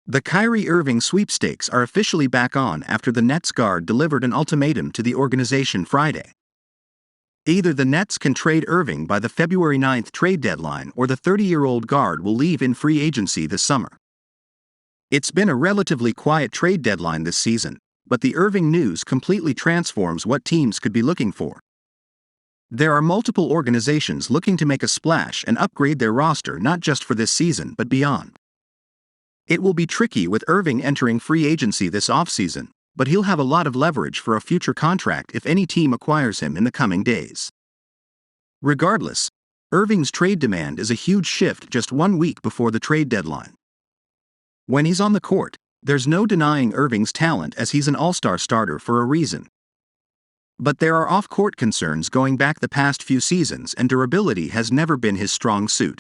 The Kyrie Irving sweepstakes are officially back on after the Nets guard delivered an ultimatum to the organization Friday. Either the Nets can trade Irving by the February 9th trade deadline or the 30-year-old guard will leave in free agency this summer. It's been a relatively quiet trade deadline this season, but the Irving news completely transforms what teams could be looking for. There are multiple organizations looking to make a splash and upgrade their roster not just for this season but beyond. It will be tricky with Irving entering free agency this offseason, but he'll have a lot of leverage for a future contract if any team acquires him in the coming days. Regardless, Irving's trade demand is a huge shift just 1 week before the trade deadline. When he's on the court, there's no denying Irving's talent as he's an all-star starter for a reason. But there are off-court concerns going back the past few seasons and durability has never been his strong suit.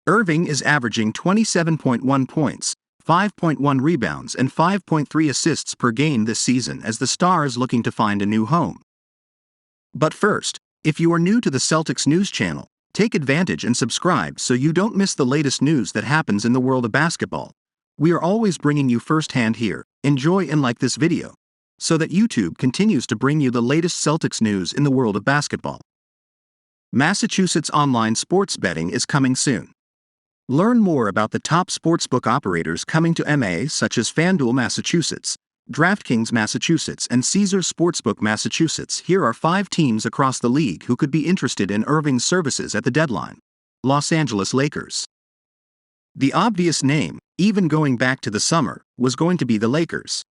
Irving is averaging 27.1 points, 5.1 rebounds and 5.3 assists per game this season as the star is looking to find a new home. But first, if you are new to the Celtics news channel, take advantage and subscribe so you don't miss the latest news that happens in the world of basketball. We are always bringing you firsthand here. Enjoy and like this video, so that YouTube continues to bring you the latest Celtics news in the world of basketball. Massachusetts online sports betting is coming soon. Learn more about the top sportsbook operators coming to MA such as FanDuel Massachusetts, DraftKings Massachusetts and Caesars Sportsbook Massachusetts. Here are 5 teams across the league who could be interested in Irving's services at the deadline. Los Angeles Lakers. The obvious name, even going back to the summer, was going to be the Lakers.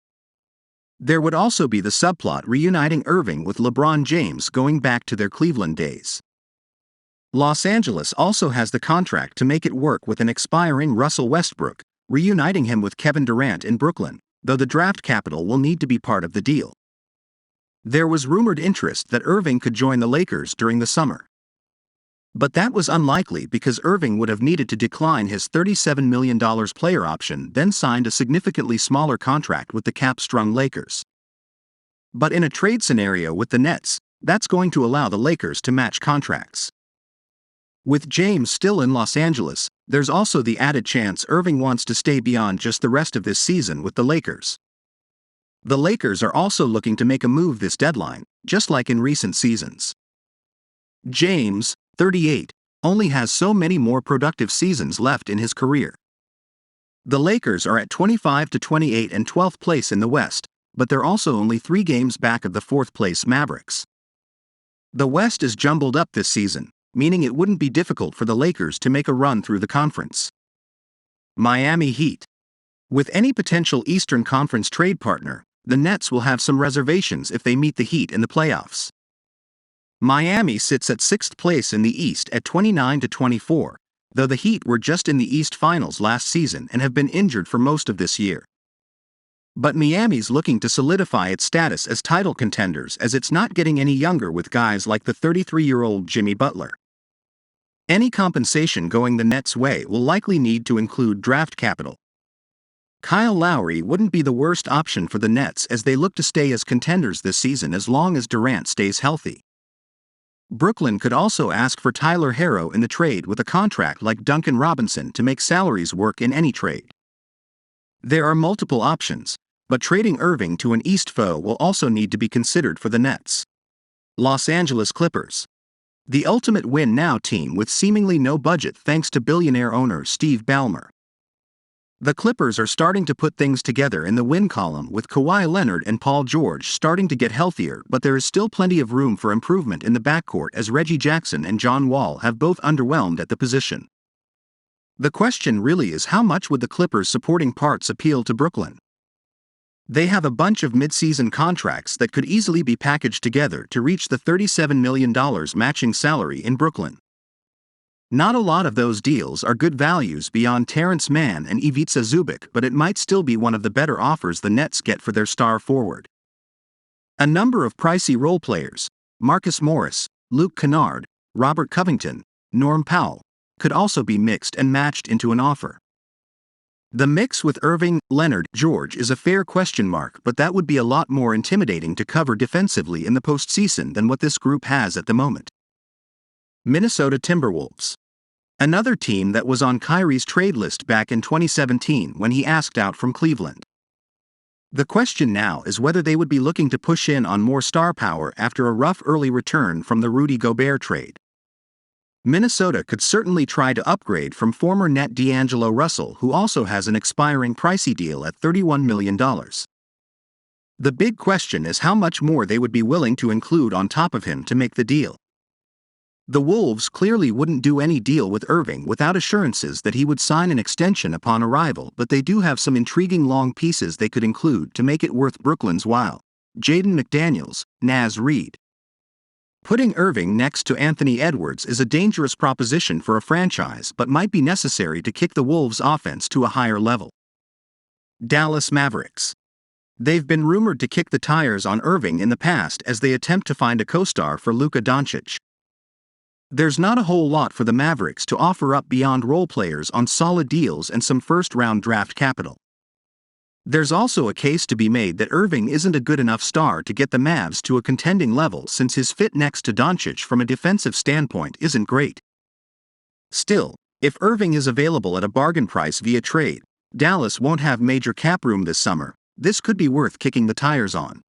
There would also be the subplot reuniting Irving with LeBron James going back to their Cleveland days. Los Angeles also has the contract to make it work with an expiring Russell Westbrook, reuniting him with Kevin Durant in Brooklyn, though the draft capital will need to be part of the deal. There was rumored interest that Irving could join the Lakers during the summer. But that was unlikely because Irving would have needed to decline his $37 million player option, then signed a significantly smaller contract with the cap-strung Lakers. But in a trade scenario with the Nets, that's going to allow the Lakers to match contracts. With James still in Los Angeles, there's also the added chance Irving wants to stay beyond just the rest of this season with the Lakers. The Lakers are also looking to make a move this deadline, just like in recent seasons. James, 38, only has so many more productive seasons left in his career. The Lakers are at 25-28 and 12th place in the West, but they're also only 3 games back of the 4th place Mavericks. The West is jumbled up this season, meaning it wouldn't be difficult for the Lakers to make a run through the conference. Miami Heat. With any potential Eastern Conference trade partner, the Nets will have some reservations if they meet the Heat in the playoffs. Miami sits at 6th place in the East at 29-24, though the Heat were just in the East Finals last season and have been injured for most of this year. But Miami's looking to solidify its status as title contenders as it's not getting any younger with guys like the 33-year-old Jimmy Butler. Any compensation going the Nets' way will likely need to include draft capital. Kyle Lowry wouldn't be the worst option for the Nets as they look to stay as contenders this season as long as Durant stays healthy. Brooklyn could also ask for Tyler Herro in the trade with a contract like Duncan Robinson to make salaries work in any trade. There are multiple options, but trading Irving to an East foe will also need to be considered for the Nets. Los Angeles Clippers. The ultimate win-now team with seemingly no budget thanks to billionaire owner Steve Ballmer. The Clippers are starting to put things together in the win column with Kawhi Leonard and Paul George starting to get healthier, but there is still plenty of room for improvement in the backcourt as Reggie Jackson and John Wall have both underwhelmed at the position. The question really is how much would the Clippers' supporting parts appeal to Brooklyn? They have a bunch of mid-season contracts that could easily be packaged together to reach the $37 million matching salary in Brooklyn. Not a lot of those deals are good values beyond Terrence Mann and Ivica Zubac, but it might still be one of the better offers the Nets get for their star forward. A number of pricey role players, Marcus Morris, Luke Kennard, Robert Covington, Norm Powell, could also be mixed and matched into an offer. The mix with Irving, Leonard, George is a fair question mark, but that would be a lot more intimidating to cover defensively in the postseason than what this group has at the moment. Minnesota Timberwolves. Another team that was on Kyrie's trade list back in 2017 when he asked out from Cleveland. The question now is whether they would be looking to push in on more star power after a rough early return from the Rudy Gobert trade. Minnesota could certainly try to upgrade from former Net D'Angelo Russell, who also has an expiring pricey deal at $31 million. The big question is how much more they would be willing to include on top of him to make the deal. The Wolves clearly wouldn't do any deal with Irving without assurances that he would sign an extension upon arrival, but they do have some intriguing long pieces they could include to make it worth Brooklyn's while. Jaden McDaniels, Naz Reid. Putting Irving next to Anthony Edwards is a dangerous proposition for a franchise, but might be necessary to kick the Wolves' offense to a higher level. Dallas Mavericks. They've been rumored to kick the tires on Irving in the past as they attempt to find a co-star for Luka Doncic. There's not a whole lot for the Mavericks to offer up beyond role players on solid deals and some first-round draft capital. There's also a case to be made that Irving isn't a good enough star to get the Mavs to a contending level, since his fit next to Doncic from a defensive standpoint isn't great. Still, if Irving is available at a bargain price via trade, Dallas won't have major cap room this summer. This could be worth kicking the tires on.